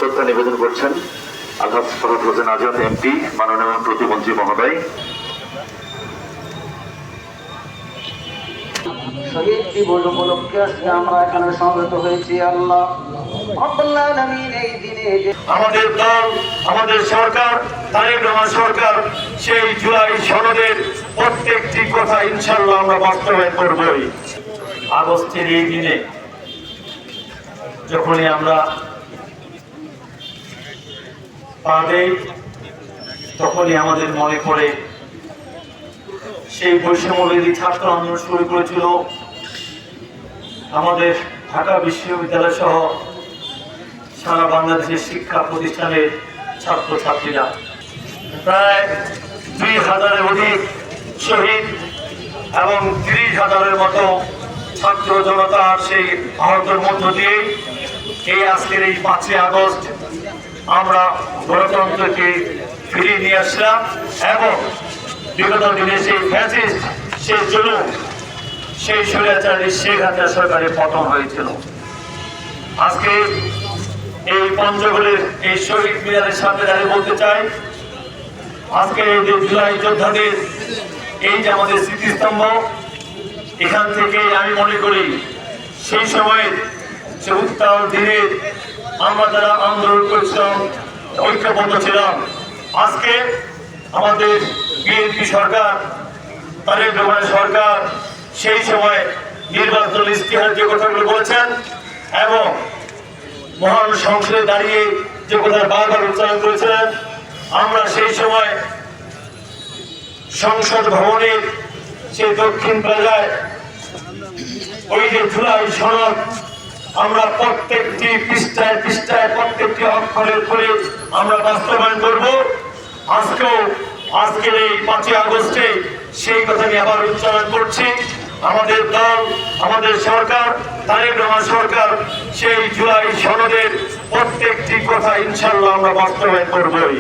শ্রদ্ধা নিবেদন করছেন আলহাজ ফরহাদ হোসেন আজাদ এমপি, মাননীয় প্রতিমন্ত্রী মহোদয়। শহীদ দিবস উপলক্ষে আজকে আমরা এখানে সমবেত হয়েছি। আল্লাহ রাব্বুল আলামিন এই দিনে আমাদের দল, আমাদের সরকার, তারেক রহমান সরকার সেই জুলাই সনদের প্রত্যেকটি কথা ইনশাআল্লাহ আমরা বাস্তবায়ন করবই। আগস্টের এই দিনে যখনই আমরা পা দেই তখনই আমাদের মনে পড়ে সেই বৈষম্যবিরোধী ছাত্র আন্দোলন শুরু করেছিল আমাদের ঢাকা বিশ্ববিদ্যালয় সহ সারা বাংলাদেশের শিক্ষা প্রতিষ্ঠানের ছাত্রছাত্রীরা। প্রায় ২,০০০-এর অধিক শহীদ এবং ৩০,০০০-এর মতো ছাত্র জনতার সেই আহতের মধ্য দিয়ে এই আজকের এই ৫ই আগস্ট আমরা গণতন্ত্রকে ফিরিয়ে নিয়ে আসলাম এবং বিগত দিনে সেই ফ্যাসিস্ট, সেই জুলুম, সেই স্বৈরাচারী শেখ হাসিনা সরকারের পতন হয়েছিল। আজকে এই পঞ্চগড়ের এই শহীদ মিনারের সামনে দাঁড়িয়ে বলতে চাই, আজকে এই যে জুলাই যোদ্ধাদের এই যে আমাদের স্মৃতিস্তম্ভ, এখান থেকে আমি মনে করি সেই সময়ে সে উত্তাল দিনে আমরা যারা আন্দোলন করেছিলাম, ঐক্যবদ্ধ ছিলাম, আজকে আমাদের বিএনপি সরকার, তারেক রহমান সরকার সেই সময় নির্বাচন ইশতেহার যে কথাগুলো বলেছেন এবং মহান সংসদে দাঁড়িয়ে যে কথা বারবার উচ্চারণ করেছিলেন, আমরা সেই সময় সংসদ ভবনের সেই দক্ষিণ প্লাজায় ওই যে জুলাই সনদ আমরা প্রত্যেকটি পৃষ্ঠায় পৃষ্ঠায় প্রত্যেকটি অক্ষরের করে আমরা বাস্তবায়ন করব। আজকের এই ৫ই আগস্টে সেই কথা নিয়ে আবার উচ্চারণ করছি। আমাদের দল, আমাদের সরকার, তারেক রহমান সরকার সেই জুলাই সনদের প্রত্যেকটি কথা ইনশাআল্লাহ আমরা বাস্তবায়ন করবই।